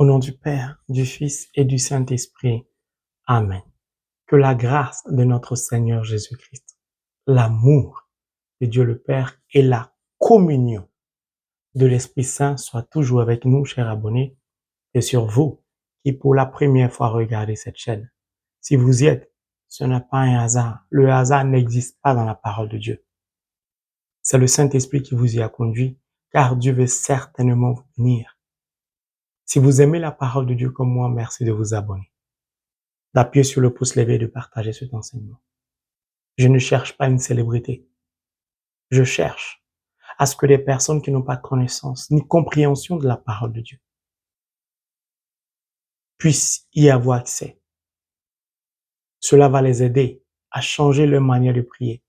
Au nom du Père, du Fils et du Saint-Esprit. Amen. Que la grâce de notre Seigneur Jésus-Christ, l'amour de Dieu le Père et la communion de l'Esprit Saint soient toujours avec nous, chers abonnés, et sur vous qui pour la première fois regardez cette chaîne. Si vous y êtes, ce n'est pas un hasard. Le hasard n'existe pas dans la parole de Dieu. C'est le Saint-Esprit qui vous y a conduit, car Dieu veut certainement vous bénir. Si vous aimez la parole de Dieu comme moi, merci de vous abonner, d'appuyer sur le pouce levé et de partager cet enseignement. Je ne cherche pas une célébrité. Je cherche à ce que les personnes qui n'ont pas de connaissance ni compréhension de la parole de Dieu puissent y avoir accès. Cela va les aider à changer leur manière de prier,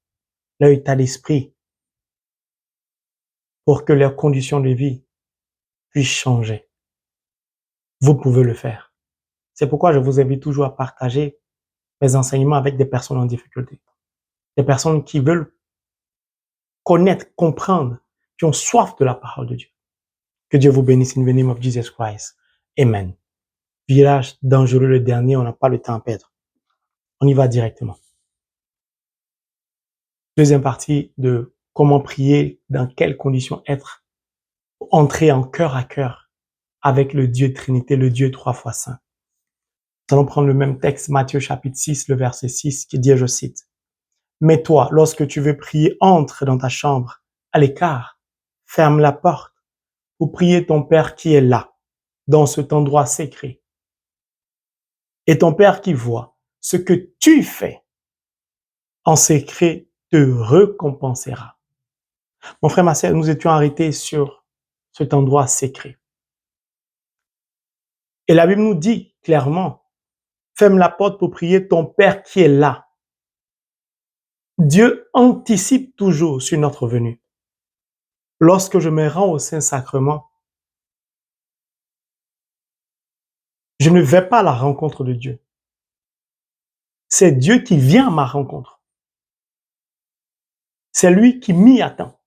leur état d'esprit, pour que leurs conditions de vie puissent changer. Vous pouvez le faire. C'est pourquoi je vous invite toujours à partager mes enseignements avec des personnes en difficulté. Des personnes qui veulent connaître, comprendre, qui ont soif de la parole de Dieu. Que Dieu vous bénisse in the name of Jesus Christ. Amen. Virage dangereux le dernier, on n'a pas le temps à perdre. On y va directement. Deuxième partie de comment prier, dans quelles conditions être, entrer en cœur à cœur avec le Dieu Trinité, le Dieu 3 fois saint. Nous allons prendre le même texte, Matthieu chapitre 6, le verset 6, qui dit, je cite, « Mais toi, lorsque tu veux prier, entre dans ta chambre, à l'écart, ferme la porte, pour prier ton Père qui est là, dans cet endroit secret. Et ton Père qui voit ce que tu fais en secret te récompensera. » Mon frère, ma sœur, nous étions arrêtés sur cet endroit secret. Et la Bible nous dit clairement, ferme la porte pour prier ton Père qui est là. Dieu anticipe toujours sur notre venue. Lorsque je me rends au Saint-Sacrement, je ne vais pas à la rencontre de Dieu. C'est Dieu qui vient à ma rencontre. C'est lui qui m'y attend.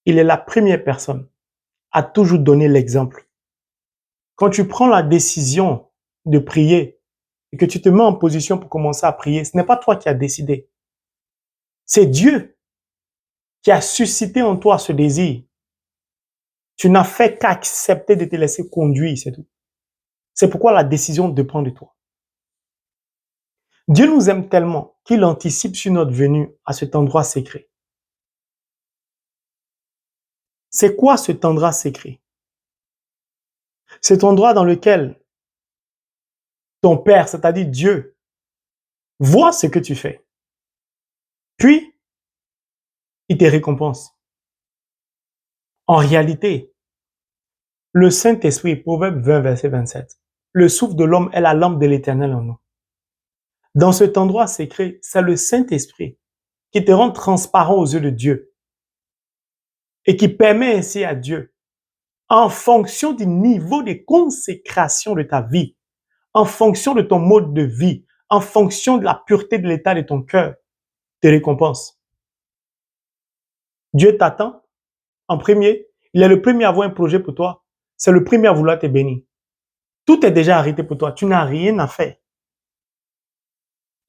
Il est la première personne à toujours donner l'exemple. Quand tu prends la décision de prier et que tu te mets en position pour commencer à prier, ce n'est pas toi qui as décidé. C'est Dieu qui a suscité en toi ce désir. Tu n'as fait qu'accepter de te laisser conduire, c'est tout. C'est pourquoi la décision dépend de toi. Dieu nous aime tellement qu'il anticipe sur notre venue à cet endroit secret. C'est quoi cet endroit secret? Cet endroit dans lequel ton Père, c'est-à-dire Dieu, voit ce que tu fais. Puis, il te récompense. En réalité, le Saint-Esprit, Proverbe 20, verset 27, le souffle de l'homme est la lampe de l'Éternel en nous. Dans cet endroit secret, c'est le Saint-Esprit qui te rend transparent aux yeux de Dieu et qui permet ainsi à Dieu, en fonction du niveau de consécration de ta vie, en fonction de ton mode de vie, en fonction de la pureté de l'état de ton cœur, te récompense. Dieu t'attend en premier. Il est le premier à avoir un projet pour toi. C'est le premier à vouloir te bénir. Tout est déjà arrêté pour toi. Tu n'as rien à faire.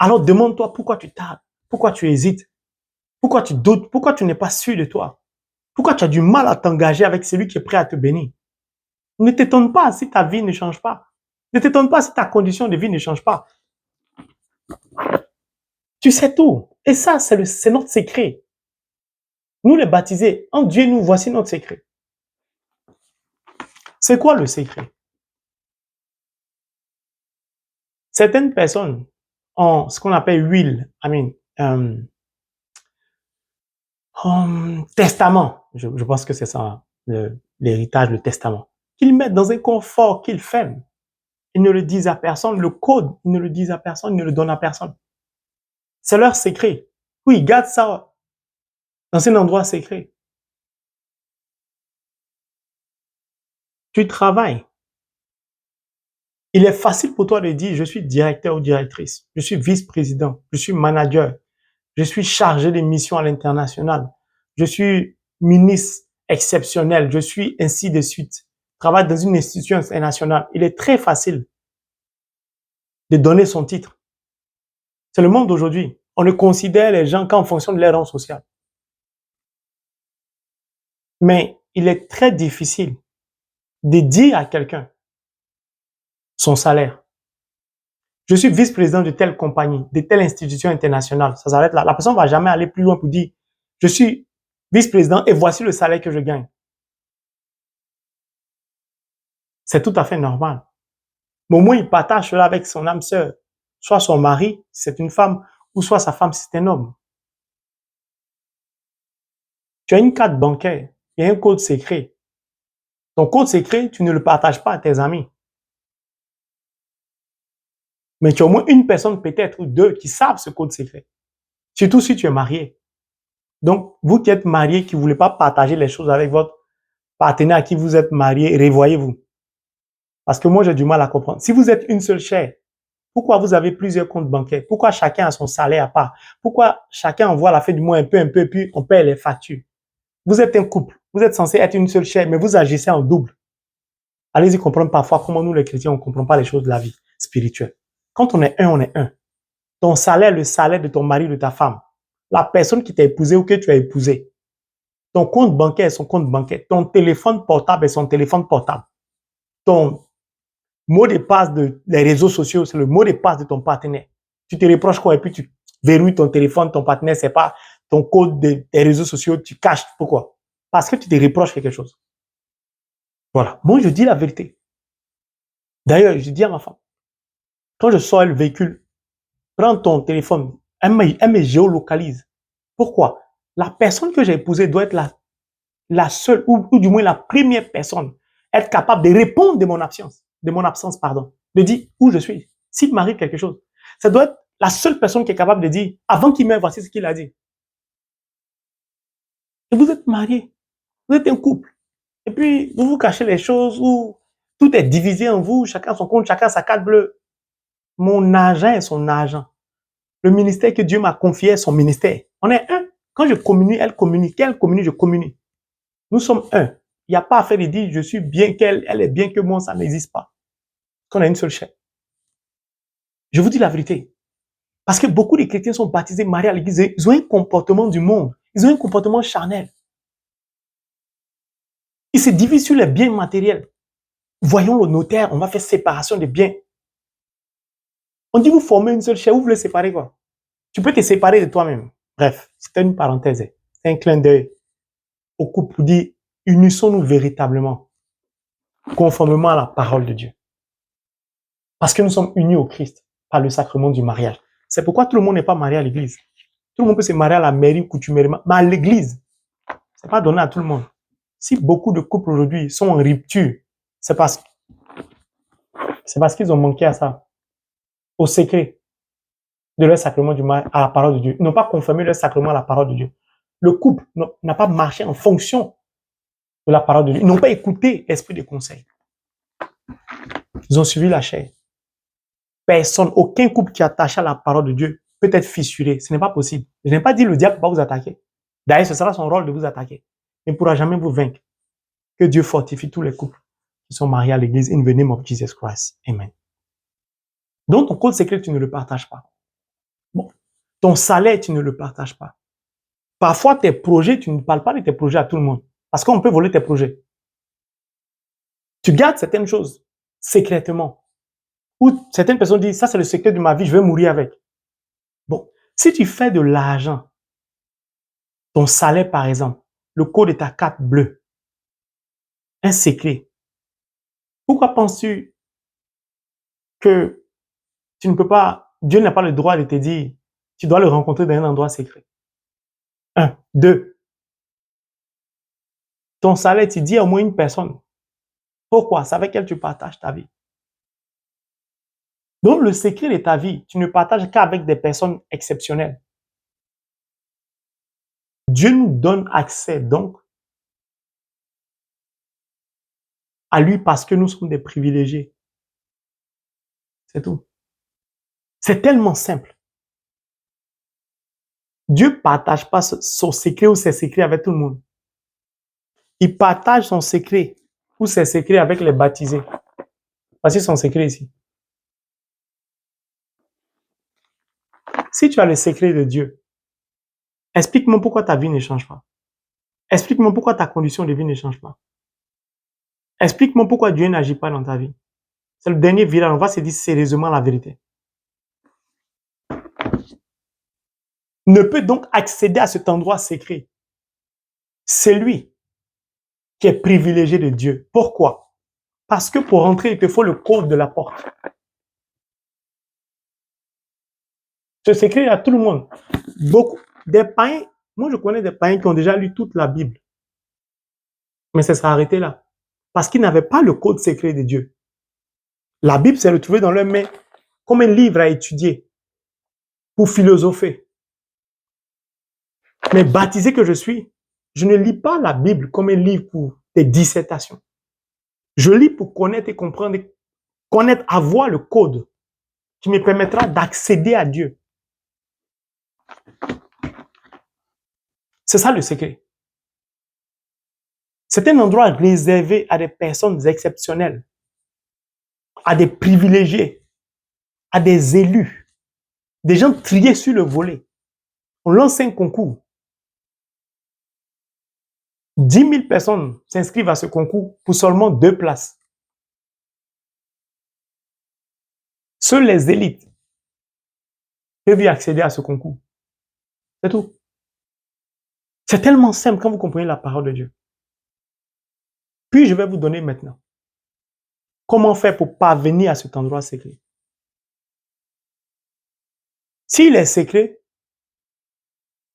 Alors demande-toi pourquoi tu tardes, pourquoi tu hésites, pourquoi tu doutes, pourquoi tu n'es pas sûr de toi, pourquoi tu as du mal à t'engager avec celui qui est prêt à te bénir. Ne t'étonne pas si ta vie ne change pas. Ne t'étonne pas si ta condition de vie ne change pas. Tu sais tout. Et ça, c'est notre secret. Nous les baptisés, en Dieu, nous voici notre secret. C'est quoi le secret? Certaines personnes ont ce qu'on appelle will, testament. Je pense que c'est ça, l'héritage, le testament. Qu'ils mettent dans un confort qu'ils ferment. Ils ne le disent à personne. Le code, ils ne le disent à personne, ils ne le donnent à personne. C'est leur secret. Oui, ils gardent ça dans un endroit secret. Tu travailles. Il est facile pour toi de dire, je suis directeur ou directrice, je suis vice-président, je suis manager, je suis chargé de mission à l'international, je suis ministre, exceptionnel, je suis ainsi de suite, travaille dans une institution internationale, il est très facile de donner son titre. C'est le monde d'aujourd'hui. On ne considère les gens qu'en fonction de leur rang social. Mais il est très difficile de dire à quelqu'un son salaire. Je suis vice-président de telle compagnie, de telle institution internationale. Ça s'arrête là. La personne ne va jamais aller plus loin pour dire, je suis vice-président et voici le salaire que je gagne. C'est tout à fait normal. Mais au moins, il partage cela avec son âme sœur. Soit son mari, si c'est une femme, ou soit sa femme, si c'est un homme. Tu as une carte bancaire, il y a un code secret. Ton code secret, tu ne le partages pas à tes amis. Mais tu as au moins une personne peut-être ou deux qui savent ce code secret. Surtout si tu es marié. Donc, vous qui êtes marié, qui ne voulez pas partager les choses avec votre partenaire à qui vous êtes marié, revoyez-vous. Parce que moi, j'ai du mal à comprendre. Si vous êtes une seule chair, pourquoi vous avez plusieurs comptes bancaires? Pourquoi chacun a son salaire à part? Pourquoi chacun envoie à la fin du mois un peu, puis on paye les factures? Vous êtes un couple. Vous êtes censé être une seule chair, mais vous agissez en double. Allez-y comprendre parfois comment nous, les chrétiens, on ne comprend pas les choses de la vie spirituelle. Quand on est un, on est un. Ton salaire, le salaire de ton mari, de ta femme. La personne qui t'a épousé ou que tu as épousé. Ton compte bancaire est son compte bancaire. Ton téléphone portable est son téléphone portable. Ton mot de passe des réseaux sociaux, c'est le mot de passe de ton partenaire. Tu te reproches quoi et puis tu verrouilles ton téléphone, ton partenaire, c'est pas ton code des réseaux sociaux, tu caches. Pourquoi? Parce que tu te reproches quelque chose. Voilà. Moi, je dis la vérité. D'ailleurs, je dis à ma femme, quand je sors le véhicule, prends ton téléphone, elle me géolocalise. Pourquoi? La personne que j'ai épousée doit être la seule, ou du moins la première personne, être capable de répondre de mon absence, pardon, de dire où je suis. S'il m'arrive quelque chose, ça doit être la seule personne qui est capable de dire, avant qu'il meure, voici ce qu'il a dit. Et vous êtes marié, vous êtes un couple, et puis vous vous cachez les choses où tout est divisé en vous, chacun son compte, chacun sa carte bleue. Mon agent est son agent. Le ministère que Dieu m'a confié est son ministère. On est un. Quand je communie, elle communie. Qu'elle communie, je communie. Nous sommes un. Il n'y a pas à faire de dire je suis bien qu'elle, elle est bien que moi, ça n'existe pas. Qu'on a une seule chair. Je vous dis la vérité. Parce que beaucoup de chrétiens sont baptisés, mariés à l'église. Ils ont un comportement du monde. Ils ont un comportement charnel. Ils se divisent sur les biens matériels. Voyons le notaire, on va faire séparation des biens. On dit vous formez une seule chair, vous voulez séparer quoi? Tu peux te séparer de toi-même. Bref, c'était une parenthèse. C'est un clin d'œil au couple pour dire unissons-nous véritablement, conformément à la parole de Dieu. Parce que nous sommes unis au Christ par le sacrement du mariage. C'est pourquoi tout le monde n'est pas marié à l'église. Tout le monde peut se marier à la mairie ou coutumièrement, mais à l'église, c'est pas donné à tout le monde. Si beaucoup de couples aujourd'hui sont en rupture, c'est parce qu'ils ont manqué à ça, au secret de leur sacrement du mariage, à la parole de Dieu. Ils n'ont pas confirmé leur sacrement à la parole de Dieu. Le couple n'a pas marché en fonction de la parole de Dieu. Ils n'ont pas écouté l'esprit de conseil. Ils ont suivi la chair. Personne, aucun couple qui est attaché à la parole de Dieu peut être fissuré. Ce n'est pas possible. Je n'ai pas dit le diable va vous attaquer. D'ailleurs, ce sera son rôle de vous attaquer. Il ne pourra jamais vous vaincre. Que Dieu fortifie tous les couples qui sont mariés à l'église. In the name of Jesus Christ. Amen. Donc, ton code secret, tu ne le partages pas. Bon. Ton salaire, tu ne le partages pas. Parfois, tes projets, tu ne parles pas de tes projets à tout le monde. Parce qu'on peut voler tes projets. Tu gardes certaines choses secrètement. Ou certaines personnes disent, ça c'est le secret de ma vie, je vais mourir avec. Bon, si tu fais de l'argent, ton salaire par exemple, le code de ta carte bleue, un secret, pourquoi penses-tu que tu ne peux pas, Dieu n'a pas le droit de te dire, tu dois le rencontrer dans un endroit secret? Un. Deux, ton salaire, tu dis à au moins une personne. Pourquoi? C'est avec elle que tu partages ta vie. Donc, le secret de ta vie, tu ne partages qu'avec des personnes exceptionnelles. Dieu nous donne accès donc à lui parce que nous sommes des privilégiés. C'est tout. C'est tellement simple. Dieu ne partage pas son secret ou ses secrets avec tout le monde. il partage son secret ou ses secrets avec les baptisés. Voici son secret ici. Si tu as le secret de Dieu, explique-moi pourquoi ta vie ne change pas. Explique-moi pourquoi ta condition de vie ne change pas. Explique-moi pourquoi Dieu n'agit pas dans ta vie. C'est le dernier virage. On va se dire sérieusement la vérité. Ne peut donc accéder à cet endroit secret. C'est lui qui est privilégié de Dieu. Pourquoi? Parce que pour entrer, il te faut le code de la porte. Ce secret à tout le monde. Beaucoup des païens, moi je connais des païens qui ont déjà lu toute la Bible. Mais ça s'est arrêté là. Parce qu'ils n'avaient pas le code secret de Dieu. La Bible s'est retrouvée dans leurs mains comme un livre à étudier pour philosopher. Mais baptisé que je suis, je ne lis pas la Bible comme un livre pour des dissertations. Je lis pour connaître et comprendre, connaître, avoir le code qui me permettra d'accéder à Dieu. C'est ça le secret. C'est un endroit réservé à des personnes exceptionnelles, à des privilégiés, à des élus, des gens triés sur le volet. On lance un concours. 10 000 personnes s'inscrivent à ce concours pour seulement 2 places. Seules les élites peuvent y accéder à ce concours. C'est tout. C'est tellement simple quand vous comprenez la parole de Dieu. Puis je vais vous donner maintenant comment faire pour parvenir à cet endroit secret. S'il est secret,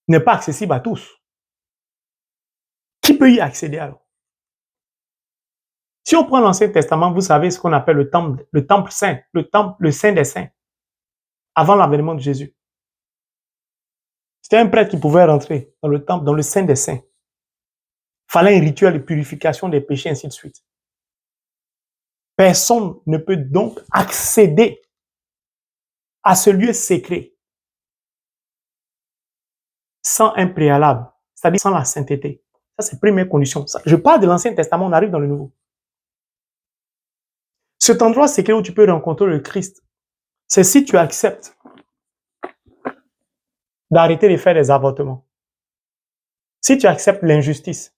n'est pas accessible à tous, qui peut y accéder alors? Si on prend l'Ancien Testament, vous savez ce qu'on appelle le temple saint, le saint des saints, avant l'avènement de Jésus. C'était un prêtre qui pouvait rentrer dans le temple, dans le saint des saints. Il fallait un rituel de purification des péchés, ainsi de suite. Personne ne peut donc accéder à ce lieu secret sans un préalable, c'est-à-dire sans la sainteté. Ça, c'est la première condition. Je parle de l'Ancien Testament, on arrive dans le Nouveau. Cet endroit secret où tu peux rencontrer le Christ, c'est si tu acceptes d'arrêter de faire des avortements. Si tu acceptes l'injustice,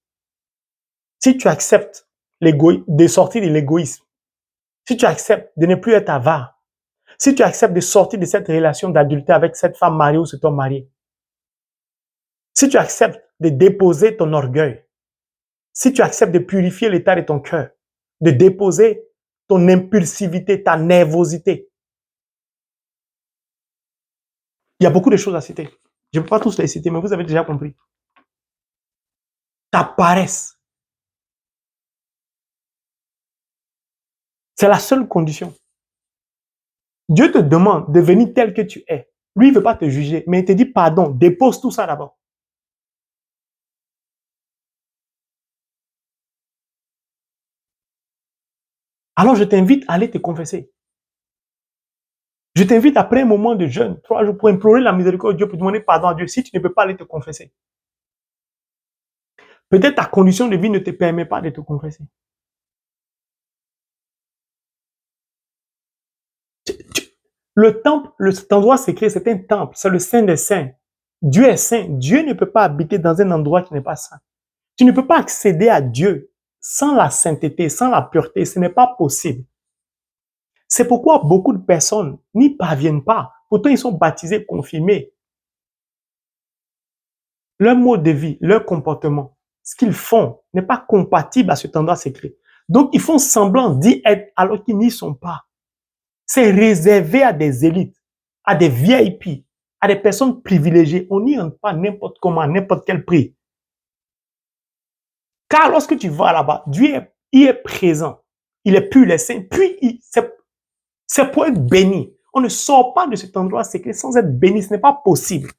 si tu acceptes de sortir de l'égoïsme, si tu acceptes de ne plus être avare, si tu acceptes de sortir de cette relation d'adultère avec cette femme mariée ou cet homme marié, si tu acceptes de déposer ton orgueil, si tu acceptes de purifier l'état de ton cœur, de déposer ton impulsivité, ta nervosité. Il y a beaucoup de choses à citer. Je ne peux pas tous les citer, mais vous avez déjà compris. Ta paresse. C'est la seule condition. Dieu te demande de venir tel que tu es. Lui, il ne veut pas te juger, mais il te dit pardon, dépose tout ça d'abord. Alors, je t'invite à aller te confesser. Je t'invite après un moment de jeûne, 3 jours, pour implorer la miséricorde de Dieu, pour demander pardon à Dieu, si tu ne peux pas aller te confesser. Peut-être ta condition de vie ne te permet pas de te confesser. Le temple, cet endroit secret, c'est un temple, c'est le Saint des Saints. Dieu est saint. Dieu ne peut pas habiter dans un endroit qui n'est pas saint. Tu ne peux pas accéder à Dieu sans la sainteté, sans la pureté. Ce n'est pas possible. C'est pourquoi beaucoup de personnes n'y parviennent pas. Pourtant, ils sont baptisés, confirmés. Leur mode de vie, leur comportement, ce qu'ils font n'est pas compatible à cet endroit secret. Donc, ils font semblant d'y être alors qu'ils n'y sont pas. C'est réservé à des élites, à des VIP, à des personnes privilégiées. On n'y entre pas n'importe comment, à n'importe quel prix. Car lorsque tu vas là-bas, Dieu y est présent. Il est pur, il est saint. Puis, c'est pour être béni. On ne sort pas de cet endroit secret sans être béni. Ce n'est pas possible.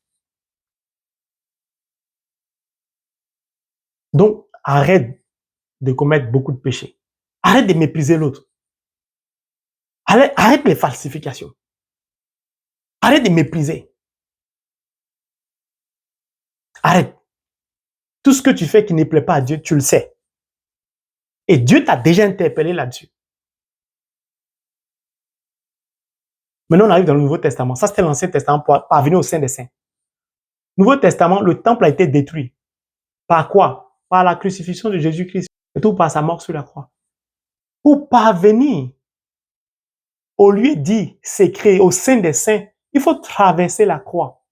Donc, arrête de commettre beaucoup de péchés. Arrête de mépriser l'autre. Arrête les falsifications. Arrête de mépriser. Arrête. Tout ce que tu fais qui ne plaît pas à Dieu, tu le sais. Et Dieu t'a déjà interpellé là-dessus. Maintenant, on arrive dans le Nouveau Testament. Ça, c'était l'Ancien Testament pour parvenir au Saint des Saints. Nouveau Testament, le temple a été détruit. Par quoi? Par la crucifixion de Jésus-Christ. Et tout par sa mort sur la croix. Pour parvenir au lieu dit secret, au Saint des Saints, il faut traverser la croix.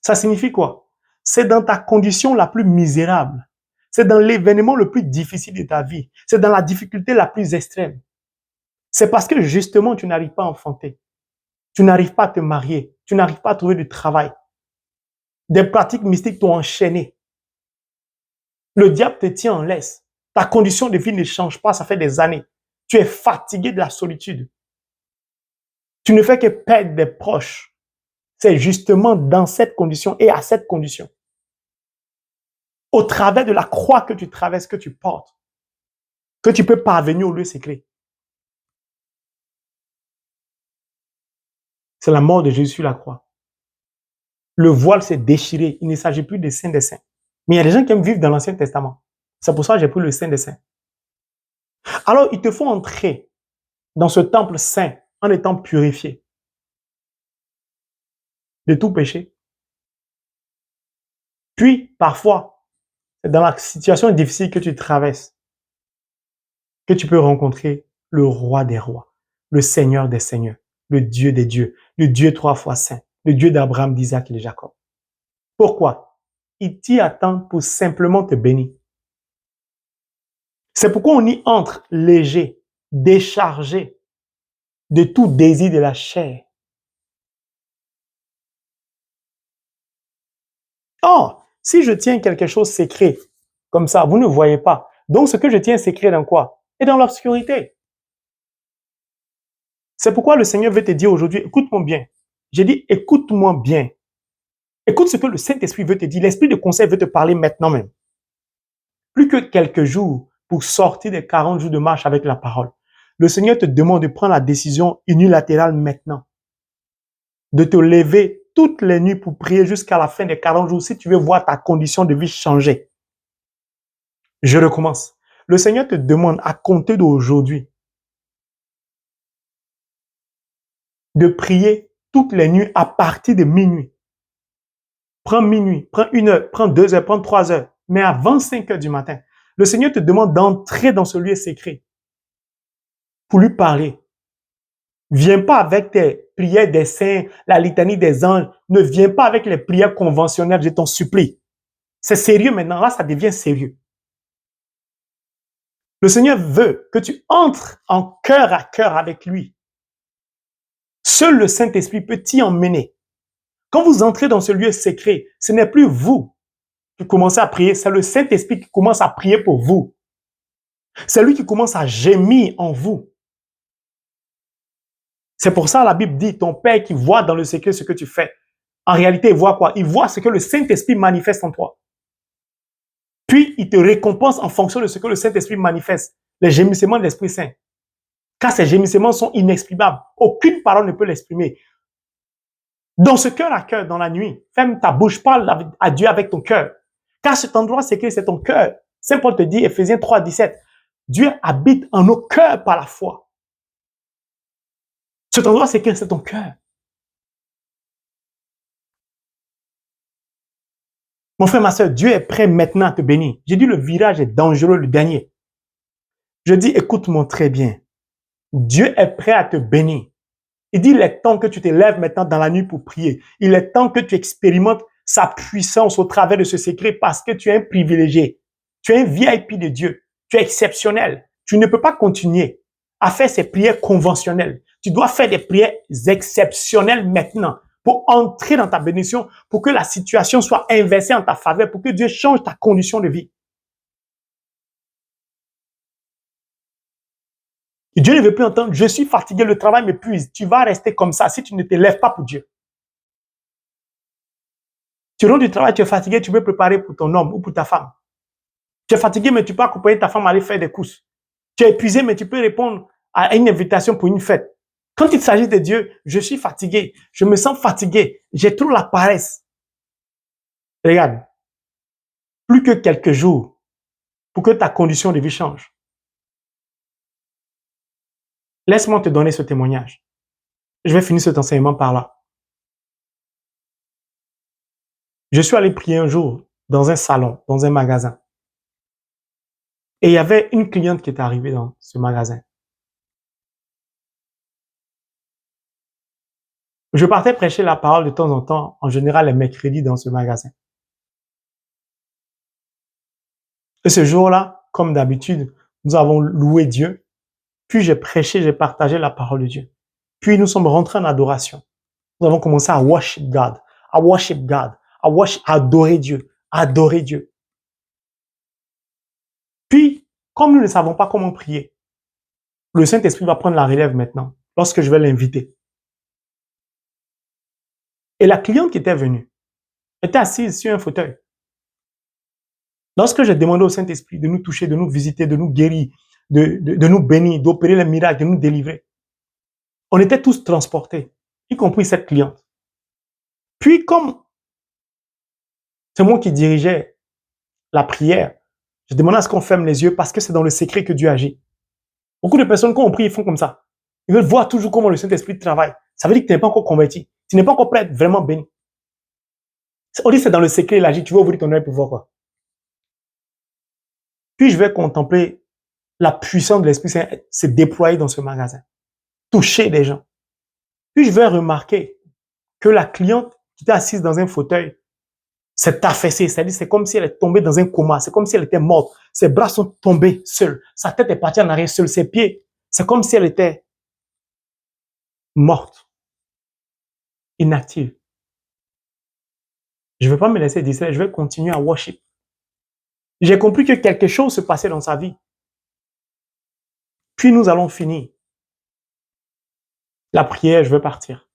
Ça signifie quoi? C'est dans ta condition la plus misérable. C'est dans l'événement le plus difficile de ta vie. C'est dans la difficulté la plus extrême. C'est parce que justement, tu n'arrives pas à enfanter. Tu n'arrives pas à te marier. Tu n'arrives pas à trouver du travail. Des pratiques mystiques t'ont enchaîné. Le diable te tient en laisse. Ta condition de vie ne change pas, ça fait des années. Tu es fatigué de la solitude. Tu ne fais que perdre des proches. C'est justement dans cette condition et à cette condition, au travers de la croix que tu traverses, que tu portes, que tu peux parvenir au lieu secret. C'est la mort de Jésus sur la croix. Le voile s'est déchiré. Il ne s'agit plus des saints des saints. Mais il y a des gens qui aiment vivre dans l'Ancien Testament. C'est pour ça que j'ai pris le Saint des Saints. Alors, il te faut entrer dans ce temple saint en étant purifié de tout péché. Puis, parfois, c'est dans la situation difficile que tu traverses que tu peux rencontrer le roi des rois, le Seigneur des seigneurs, le Dieu des dieux, le Dieu trois fois saint, le Dieu d'Abraham, d'Isaac et de Jacob. Pourquoi? Il t'y attend pour simplement te bénir. C'est pourquoi on y entre léger, déchargé de tout désir de la chair. Or, si je tiens quelque chose secret, comme ça, vous ne voyez pas. Donc, ce que je tiens secret dans quoi? Et dans l'obscurité. C'est pourquoi le Seigneur veut te dire aujourd'hui, écoute-moi bien. J'ai dit, écoute-moi bien. Écoute ce que le Saint-Esprit veut te dire. L'Esprit de conseil veut te parler maintenant même. Plus que quelques jours pour sortir des 40 jours de marche avec la parole. Le Seigneur te demande de prendre la décision unilatérale maintenant. De te lever toutes les nuits pour prier jusqu'à la fin des 40 jours si tu veux voir ta condition de vie changer. Je recommence. Le Seigneur te demande à compter d'aujourd'hui de prier toutes les nuits à partir de minuit. Prends minuit, prends 1 heure, prends 2 heures, prends 3 heures, mais avant 5 heures du matin. Le Seigneur te demande d'entrer dans ce lieu secret pour lui parler. Viens pas avec tes prières des saints, la litanie des anges. Ne viens pas avec les prières conventionnelles, je t'en supplie. C'est sérieux maintenant, là ça devient sérieux. Le Seigneur veut que tu entres en cœur à cœur avec lui. Seul le Saint-Esprit peut t'y emmener. Quand vous entrez dans ce lieu secret, ce n'est plus vous qui commencez à prier, c'est le Saint-Esprit qui commence à prier pour vous. C'est lui qui commence à gémir en vous. C'est pour ça que la Bible dit, ton Père qui voit dans le secret ce que tu fais. En réalité, il voit quoi? Il voit ce que le Saint-Esprit manifeste en toi. Puis, il te récompense en fonction de ce que le Saint-Esprit manifeste. Les gémissements de l'Esprit Saint. Car ces gémissements sont inexprimables. Aucune parole ne peut l'exprimer. Dans ce cœur à cœur, dans la nuit, ferme ta bouche, parle à Dieu avec ton cœur. Car cet endroit secret, c'est ton cœur. Saint Paul te dit, Ephésiens 3, 17, Dieu habite en nos cœurs par la foi. Cet endroit secret, c'est ton cœur. Mon frère, ma soeur, Dieu est prêt maintenant à te bénir. J'ai dit, le virage est dangereux, le dernier. Je dis, écoute-moi très bien. Dieu est prêt à te bénir. Il dit, il est temps que tu te lèves maintenant dans la nuit pour prier. Il est temps que tu expérimentes sa puissance au travers de ce secret parce que tu es un privilégié. Tu es un VIP de Dieu. Tu es exceptionnel. Tu ne peux pas continuer à faire ces prières conventionnelles. Tu dois faire des prières exceptionnelles maintenant pour entrer dans ta bénédiction, pour que la situation soit inversée en ta faveur, pour que Dieu change ta condition de vie. Et Dieu ne veut plus entendre, je suis fatigué, le travail m'épuise. Tu vas rester comme ça si tu ne te lèves pas pour Dieu. Tu rentres du travail, tu es fatigué, tu veux préparer pour ton homme ou pour ta femme. Tu es fatigué, mais tu peux accompagner ta femme à aller faire des courses. Tu es épuisé, mais tu peux répondre à une invitation pour une fête. Quand il s'agit de Dieu, je suis fatigué, je me sens fatigué, j'ai trop la paresse. Regarde, plus que quelques jours pour que ta condition de vie change. Laisse-moi te donner ce témoignage. Je vais finir cet enseignement par là. Je suis allé prier un jour dans un salon, dans un magasin. Et il y avait une cliente qui était arrivée dans ce magasin. Je partais prêcher la parole de temps en temps, en général les mercredis dans ce magasin. Et ce jour-là, comme d'habitude, nous avons loué Dieu. Puis j'ai prêché, j'ai partagé la parole de Dieu. Puis nous sommes rentrés en adoration. Nous avons commencé à worship God, à worship God, à adorer Dieu, à adorer Dieu. Puis, comme nous ne savons pas comment prier, le Saint-Esprit va prendre la relève maintenant, lorsque je vais l'inviter. Et la cliente qui était venue était assise sur un fauteuil. Lorsque j'ai demandé au Saint-Esprit de nous toucher, de nous visiter, de nous guérir, de nous bénir, d'opérer les miracles, de nous délivrer, on était tous transportés, y compris cette cliente. Puis, comme c'est moi qui dirigeais la prière, je demandais à ce qu'on ferme les yeux parce que c'est dans le secret que Dieu agit. Beaucoup de personnes, quand on prie, ils font comme ça. Ils veulent voir toujours comment le Saint-Esprit travaille. Ça veut dire que tu n'es pas encore converti. Tu n'es pas encore prêt à être vraiment béni. On dit que c'est dans le secret, il agit. Tu veux ouvrir ton œil pour voir quoi. Puis je vais contempler la puissance de l'Esprit Saint se déployer dans ce magasin. Toucher des gens. Puis je vais remarquer que la cliente qui était assise dans un fauteuil s'est affaissée. C'est-à-dire, c'est comme si elle est tombée dans un coma. C'est comme si elle était morte. Ses bras sont tombés seuls. Sa tête est partie en arrière seule. Ses pieds, c'est comme si elle était morte. Inactive. Je ne vais pas me laisser distraire. Je vais continuer à worship. J'ai compris que quelque chose se passait dans sa vie. Puis nous allons finir. La prière, je vais partir.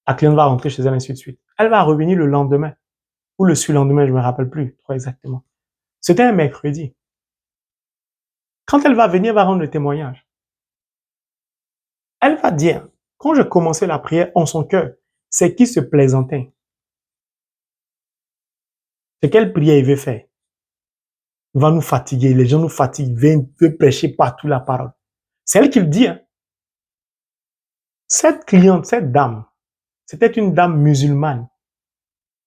La cliente va rentrer chez elle, ainsi de suite. Elle va revenir le lendemain. Ou le surlendemain, je ne me rappelle plus trop exactement. C'était un mercredi. Quand elle va venir, elle va rendre le témoignage. Elle va dire, quand je commençais la prière en son cœur, c'est qui se plaisantait. C'est quelle prière il veut faire. Il va nous fatiguer, les gens nous fatiguent, il veut prêcher partout la parole. C'est elle qui le dit. Hein. Cette cliente, cette dame, c'était une dame musulmane.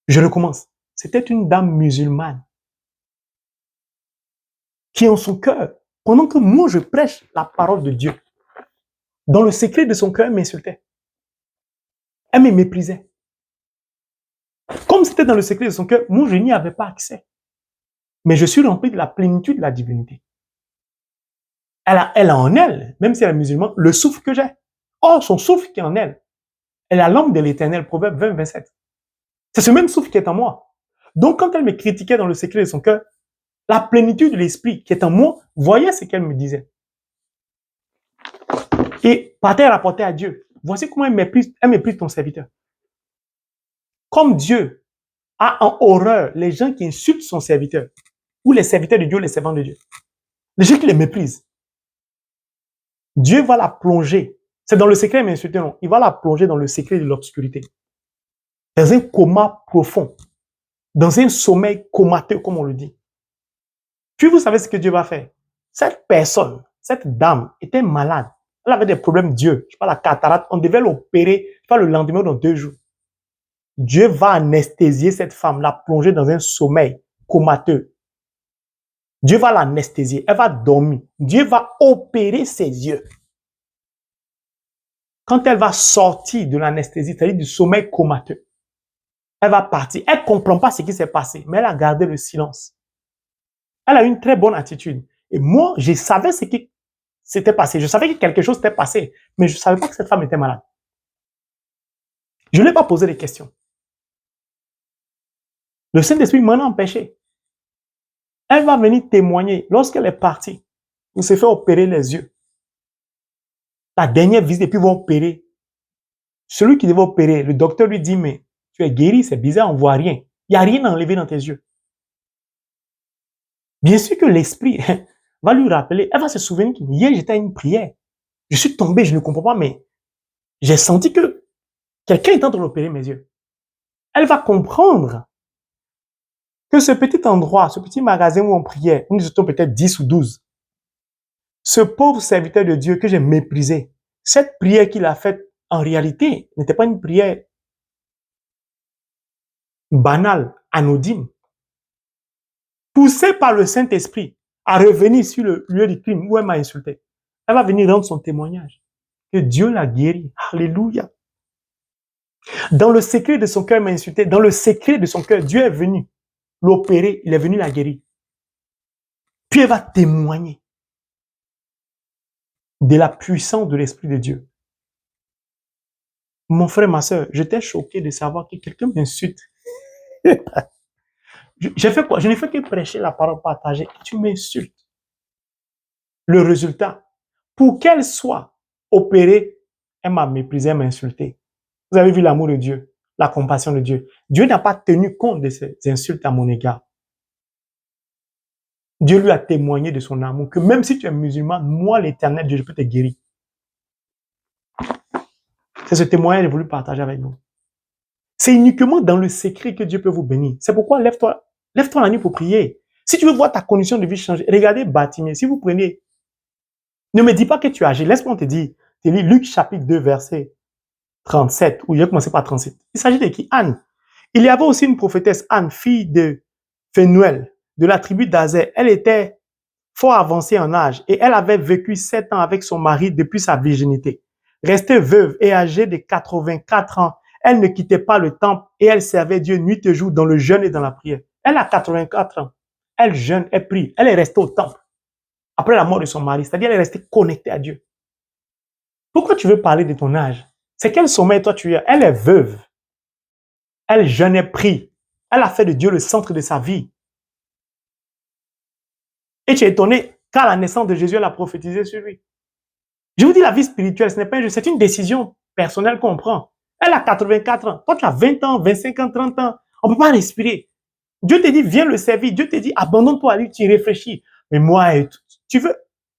Je recommence. C'était une dame musulmane qui, en son cœur, pendant que moi je prêche la parole de Dieu, dans le secret de son cœur, elle m'insultait. Elle me méprisait. Comme c'était dans le secret de son cœur, moi je n'y avais pas accès. Mais je suis rempli de la plénitude de la divinité. Elle a en elle, même si elle est musulmane, le souffle que j'ai. Or, son souffle qui est en elle est la langue de l'Éternel, Proverbe 20, 27. C'est ce même souffle qui est en moi. Donc, quand elle me critiquait dans le secret de son cœur, la plénitude de l'esprit qui est en moi, voyez ce qu'elle me disait. Et partait rapporter à Dieu. Voici comment elle méprise ton serviteur. Comme Dieu a en horreur les gens qui insultent son serviteur, ou les serviteurs de Dieu, les servants de Dieu. Les gens qui les méprisent. Dieu va la plonger. C'est dans le secret, mais insulter, non. Il va la plonger dans le secret de l'obscurité. Dans un coma profond. Dans un sommeil comateux, comme on le dit. Puis vous savez ce que Dieu va faire. Cette personne, cette dame, était malade. Elle avait des problèmes d'yeux. Je sais pas, la cataracte. On devait l'opérer, je sais pas, le lendemain ou dans 2 jours. Dieu va anesthésier cette femme, la plonger dans un sommeil comateux. Dieu va l'anesthésier. Elle va dormir. Dieu va opérer ses yeux. Quand elle va sortir de l'anesthésie, c'est-à-dire du sommeil comateux, elle va partir. Elle ne comprend pas ce qui s'est passé, mais elle a gardé le silence. Elle a une très bonne attitude. Et moi, je savais ce qui s'était passé. Je savais que quelque chose s'était passé, mais je ne savais pas que cette femme était malade. Je ne lui ai pas posé de questions. Le Saint-Esprit m'en a empêché. Elle va venir témoigner lorsqu'elle est partie. Il s'est fait opérer les yeux. La dernière visite, et puis ils vont opérer. Celui qui devait opérer, le docteur lui dit, mais tu es guéri, c'est bizarre, on ne voit rien. Il n'y a rien à enlever dans tes yeux. Bien sûr que l'esprit va lui rappeler, elle va se souvenir qu'hier j'étais à une prière. Je suis tombé, je ne comprends pas, mais j'ai senti que quelqu'un est en train d'opérer mes yeux. Elle va comprendre que ce petit endroit, ce petit magasin où on priait, nous étions peut-être 10 ou 12, ce pauvre serviteur de Dieu que j'ai méprisé, cette prière qu'il a faite, en réalité, n'était pas une prière banale, anodine, poussée par le Saint-Esprit à revenir sur le lieu du crime où elle m'a insulté. Elle va venir rendre son témoignage. Que Dieu l'a guéri. Alléluia. Dans le secret de son cœur, elle m'a insulté. Dans le secret de son cœur, Dieu est venu l'opérer. Il est venu la guérir. Puis elle va témoigner de la puissance de l'Esprit de Dieu. Mon frère, ma soeur, j'étais choqué de savoir que quelqu'un m'insulte. J'ai fait quoi? Je n'ai fait que prêcher la parole partagée. Et tu m'insultes. Le résultat, pour qu'elle soit opérée, elle m'a méprisé, elle m'a insulté. Vous avez vu l'amour de Dieu, la compassion de Dieu. Dieu n'a pas tenu compte de ces insultes à mon égard. Dieu lui a témoigné de son amour, que même si tu es musulman, moi, l'Éternel Dieu, je peux te guérir. C'est ce témoignage que j'ai voulu partager avec vous. C'est uniquement dans le secret que Dieu peut vous bénir. C'est pourquoi lève-toi la nuit pour prier. Si tu veux voir ta condition de vie changer, regardez Bartimée. Si vous prenez, ne me dis pas que tu es âgé. Laisse-moi te dire. Tu lis Luc chapitre 2, verset 37, ou je vais commencer par 37. Il s'agit de qui? Anne. Il y avait aussi une prophétesse, Anne, fille de Phénuel, de la tribu d'Azer. Elle était fort avancée en âge et elle avait vécu 7 ans avec son mari depuis sa virginité. Restée veuve et âgée de 84 ans, elle ne quittait pas le temple et elle servait Dieu nuit et jour dans le jeûne et dans la prière. Elle a 84 ans. Elle jeûne, elle prie. Elle est restée au temple après la mort de son mari. C'est-à-dire elle est restée connectée à Dieu. Pourquoi tu veux parler de ton âge? C'est quel sommeil toi tu es? Elle est veuve. Elle jeûne et prie. Elle a fait de Dieu le centre de sa vie. Et tu es étonné qu'à la naissance de Jésus, elle a prophétisé sur lui. Je vous dis, la vie spirituelle, ce n'est pas un jeu, c'est une décision personnelle qu'on prend. Elle a 84 ans. Toi, tu as 20 ans, 25 ans, 30 ans. On ne peut pas respirer. Dieu te dit, viens le servir. Dieu te dit, abandonne-toi à lui, tu réfléchis. Mais moi, tu veux...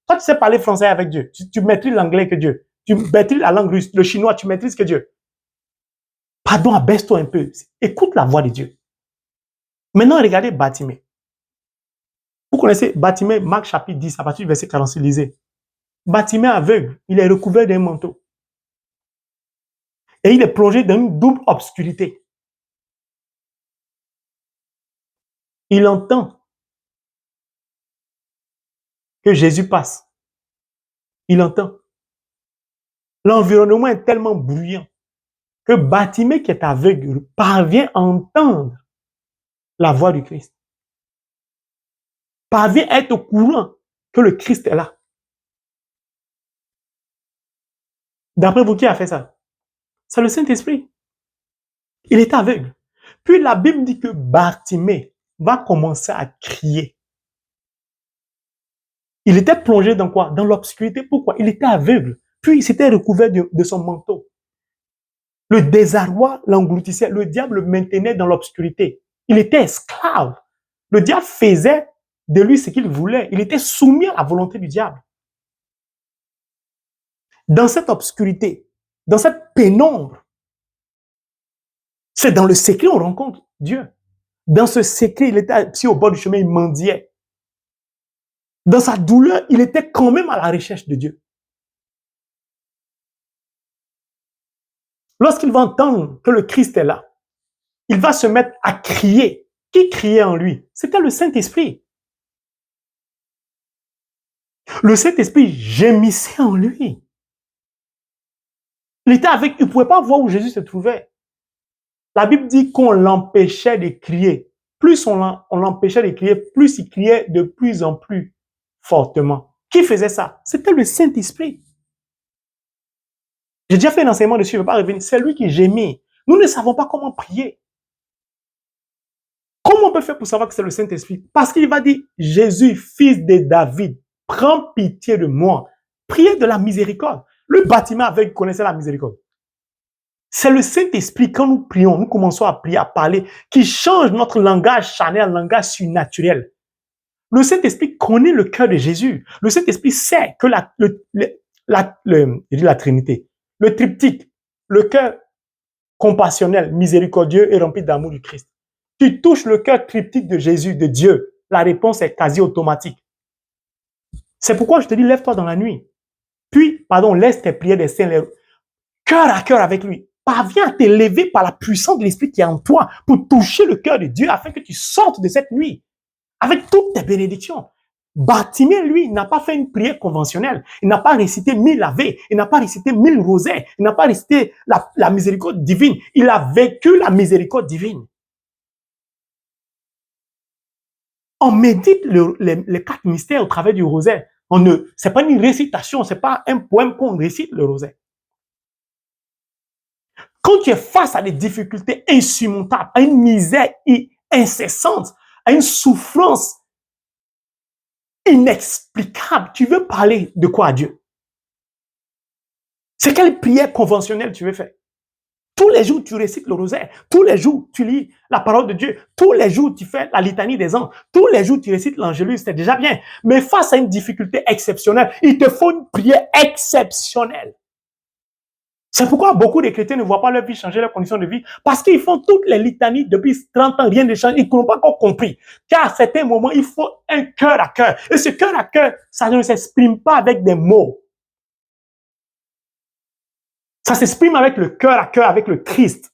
Toi, tu sais parler français avec Dieu. Tu maîtrises l'anglais que Dieu. Tu maîtrises la langue russe, le chinois, tu maîtrises que Dieu. Pardon, abaisse-toi un peu. Écoute la voix de Dieu. Maintenant, regardez Bartimée. Vous connaissez Bartimée, Marc chapitre 10, à partir du verset 46, lisez. Bartimée aveugle, il est recouvert d'un manteau. Et il est plongé dans une double obscurité. Il entend que Jésus passe. Il entend. L'environnement est tellement bruyant que Bartimée, qui est aveugle, parvient à entendre la voix du Christ. Parvient à être au courant que le Christ est là. D'après vous, qui a fait ça? C'est le Saint-Esprit. Il est aveugle. Puis la Bible dit que Bartimée va commencer à crier. Il était plongé dans quoi? Dans l'obscurité. Pourquoi? Il était aveugle. Puis il s'était recouvert de son manteau. Le désarroi l'engloutissait. Le diable le maintenait dans l'obscurité. Il était esclave. Le diable faisait de lui ce qu'il voulait. Il était soumis à la volonté du diable. Dans cette obscurité, dans cette pénombre, c'est dans le secret on rencontre Dieu. Dans ce secret, il était assis au bord du chemin, il mendiait. Dans sa douleur, il était quand même à la recherche de Dieu. Lorsqu'il va entendre que le Christ est là, il va se mettre à crier. Qui criait en lui? C'était le Saint-Esprit. Le Saint-Esprit gémissait en lui. Il était avec, il ne pouvait pas voir où Jésus se trouvait. La Bible dit qu'on l'empêchait de crier. Plus on l'empêchait de crier, plus il criait de plus en plus fortement. Qui faisait ça? C'était le Saint-Esprit. J'ai déjà fait un enseignement dessus, je ne vais pas revenir. C'est lui qui gémit. Nous ne savons pas comment prier. Comment on peut faire pour savoir que c'est le Saint-Esprit? Parce qu'il va dire, Jésus, fils de David, prends pitié de moi. Priez de la miséricorde. Le bâtiment aveugle connaissait la miséricorde. C'est le Saint-Esprit, quand nous prions, nous commençons à prier, à parler, qui change notre langage charnel en langage surnaturel. Le Saint-Esprit connaît le cœur de Jésus. Le Saint-Esprit sait que la Trinité, le triptyque, le cœur compassionnel, miséricordieux et rempli d'amour du Christ. Tu touches le cœur cryptique de Jésus, de Dieu. La réponse est quasi automatique. C'est pourquoi je te dis, lève-toi dans la nuit. Puis, laisse tes prières des saints, cœur à cœur avec lui. Parviens à t'élever par la puissance de l'Esprit qui est en toi pour toucher le cœur de Dieu afin que tu sortes de cette nuit avec toutes tes bénédictions. Bartimée, lui, n'a pas fait une prière conventionnelle. Il n'a pas récité 1000 Ave. Il n'a pas récité 1000 rosaires. Il n'a pas récité la miséricorde divine. Il a vécu la miséricorde divine. On médite les 4 mystères au travers du rosaire. C'est pas une récitation, c'est pas un poème qu'on récite le rosaire. Quand tu es face à des difficultés insurmontables, à une misère incessante, à une souffrance inexplicable, tu veux parler de quoi à Dieu? C'est quelle prière conventionnelle tu veux faire? Tous les jours, tu récites le rosaire. Tous les jours, tu lis la parole de Dieu. Tous les jours, tu fais la litanie des anges. Tous les jours, tu récites l'angélus. C'est déjà bien. Mais face à une difficulté exceptionnelle, il te faut une prière exceptionnelle. C'est pourquoi beaucoup de chrétiens ne voient pas leur vie changer, leurs conditions de vie, parce qu'ils font toutes les litanies depuis 30 ans, rien ne change, ils n'ont pas encore compris qu'à un certain moment, il faut un cœur à cœur. Et ce cœur à cœur, ça ne s'exprime pas avec des mots. Ça s'exprime avec le cœur à cœur, avec le Christ.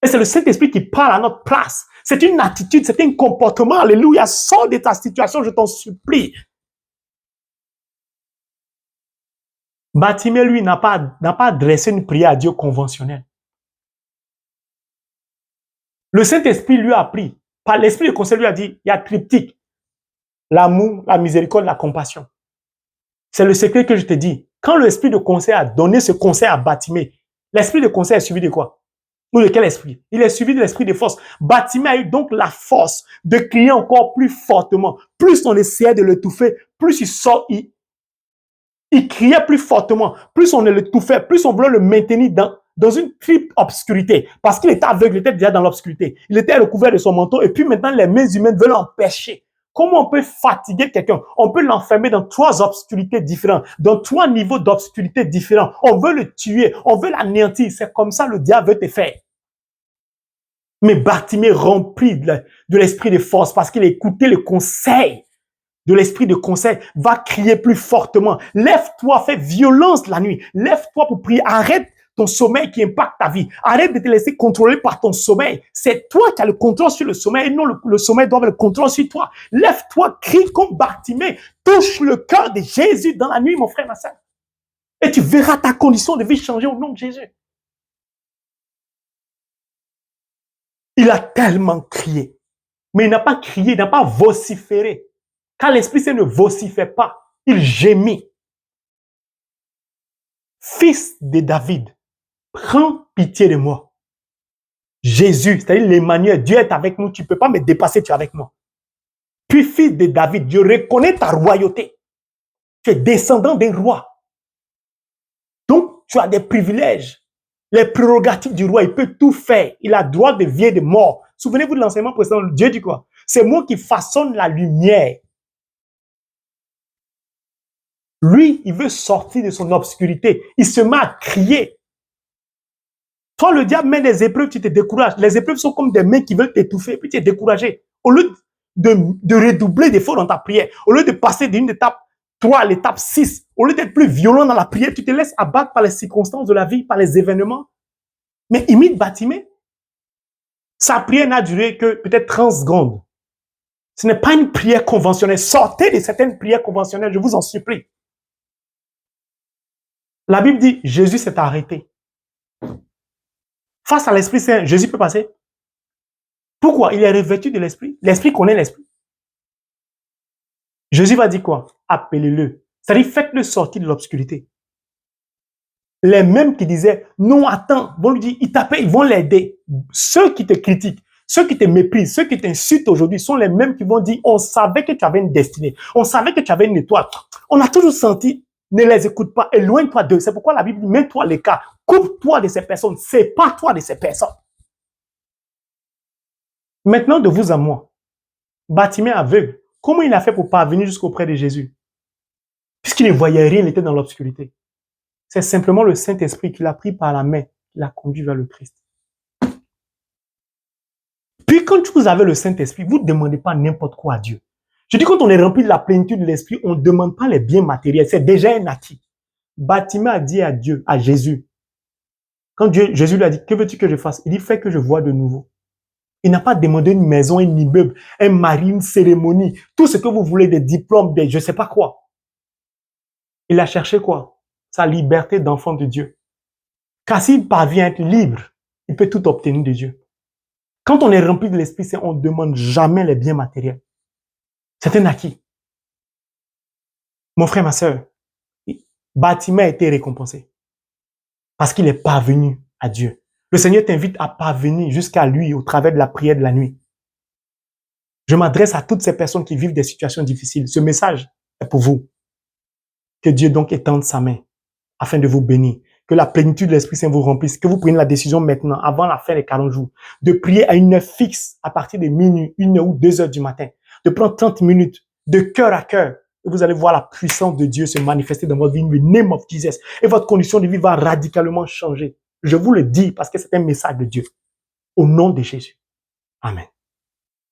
Et c'est le Saint-Esprit qui parle à notre place. C'est une attitude, c'est un comportement. Alléluia, sors de ta situation, je t'en supplie. Bartimée, lui, n'a pas adressé une prière à Dieu conventionnelle. Le Saint-Esprit lui a appris. Par l'Esprit de conseil lui a dit, il y a triptyque. L'amour, la miséricorde, la compassion. C'est le secret que je te dis. Quand l'Esprit de conseil a donné ce conseil à Bartimée, l'Esprit de conseil est suivi de quoi? Ou de quel esprit? Il est suivi de l'esprit de force. Bartimée a eu donc la force de crier encore plus fortement. Plus on essayait de l'étouffer, plus il criait plus fortement. Plus on l'étouffait, plus on voulait le maintenir dans une triple obscurité. Parce qu'il était aveugle, il était déjà dans l'obscurité. Il était recouvert de son manteau et puis maintenant les mains humaines veulent l'empêcher. Comment on peut fatiguer quelqu'un? On peut l'enfermer dans 3 obscurités différentes, dans 3 niveaux d'obscurité différents. On veut le tuer, on veut l'anéantir. C'est comme ça le diable veut te faire. Mais Bartimée, rempli de l'esprit de force, parce qu'il a écouté le conseil de l'esprit de conseil, va crier plus fortement. Lève-toi, fais violence la nuit. Lève-toi pour prier. Arrête ton sommeil qui impacte ta vie. Arrête de te laisser contrôler par ton sommeil. C'est toi qui as le contrôle sur le sommeil et non le sommeil doit avoir le contrôle sur toi. Lève-toi, crie comme Bartimée. Touche le cœur de Jésus dans la nuit, mon frère, ma soeur. Et tu verras ta condition de vie changer au nom de Jésus. Il a tellement crié. Mais il n'a pas crié, il n'a pas vociféré. Car l'Esprit Saint ne vocifère pas. Il gémit. Fils de David, prends pitié de moi. Jésus, c'est-à-dire l'Emmanuel, Dieu est avec nous, tu ne peux pas me dépasser, tu es avec moi. Puis fils de David, Dieu reconnaît ta royauté. Tu es descendant d'un roi. Donc, tu as des privilèges. Les prérogatives du roi, il peut tout faire. Il a droit de vie et de mort. Souvenez-vous de l'enseignement précédent, Dieu dit quoi? C'est moi qui façonne la lumière. Lui, il veut sortir de son obscurité. Il se met à crier. Toi, le diable met des épreuves, tu te décourages. Les épreuves sont comme des mains qui veulent t'étouffer, puis tu es découragé. Au lieu de redoubler d'efforts dans ta prière, au lieu de passer d'une étape 3 à l'étape 6, au lieu d'être plus violent dans la prière, tu te laisses abattre par les circonstances de la vie, par les événements. Mais imite Bartimée. Sa prière n'a duré que peut-être 30 secondes. Ce n'est pas une prière conventionnelle. Sortez de certaines prières conventionnelles, je vous en supplie. La Bible dit, Jésus s'est arrêté. Face à l'Esprit Saint, Jésus peut passer. Pourquoi? Il est revêtu de l'Esprit. L'Esprit connaît l'Esprit. Jésus va dire quoi? Appelez-le. C'est-à-dire, faites-le sortir de l'obscurité. Les mêmes qui disaient, non, attends, vont lui dire, ils t'appellent, ils vont l'aider. Ceux qui te critiquent, ceux qui te méprisent, ceux qui t'insultent aujourd'hui sont les mêmes qui vont dire, on savait que tu avais une destinée. On savait que tu avais une étoile. On a toujours senti, ne les écoute pas, éloigne-toi d'eux. C'est pourquoi la Bible dit, mets-toi à l'écart. Coupe-toi de ces personnes. Sépare-toi de ces personnes. Maintenant, de vous à moi, Bartimée aveugle, comment il a fait pour parvenir jusqu'auprès de Jésus? Puisqu'il ne voyait rien, il était dans l'obscurité. C'est simplement le Saint-Esprit qui l'a pris par la main, qui l'a conduit vers le Christ. Puis quand vous avez le Saint-Esprit, vous ne demandez pas n'importe quoi à Dieu. Je dis quand on est rempli de la plénitude de l'Esprit, on ne demande pas les biens matériels. C'est déjà un acquis. Bartimée a dit à Dieu, à Jésus, quand Jésus lui a dit, que veux-tu que je fasse? Il dit, fais que je voie de nouveau. Il n'a pas demandé une maison, un immeuble, un mari, une cérémonie, tout ce que vous voulez, des diplômes, des je ne sais pas quoi. Il a cherché quoi? Sa liberté d'enfant de Dieu. Car s'il parvient à être libre, il peut tout obtenir de Dieu. Quand on est rempli de l'Esprit Saint, on ne demande jamais les biens matériels. C'est un acquis. Mon frère, ma soeur, Bartimée a été récompensé parce qu'il est parvenu à Dieu. Le Seigneur t'invite à parvenir jusqu'à lui au travers de la prière de la nuit. Je m'adresse à toutes ces personnes qui vivent des situations difficiles. Ce message est pour vous. Que Dieu donc étende sa main afin de vous bénir. Que la plénitude de l'Esprit Saint vous remplisse. Que vous preniez la décision maintenant, avant la fin des 40 jours, de prier à une heure fixe à partir de minuit, 1 heure ou 2 heures du matin. De prendre 30 minutes de cœur à cœur. Et vous allez voir la puissance de Dieu se manifester dans votre vie, in the name of Jesus. Et votre condition de vie va radicalement changer. Je vous le dis parce que c'est un message de Dieu. Au nom de Jésus. Amen.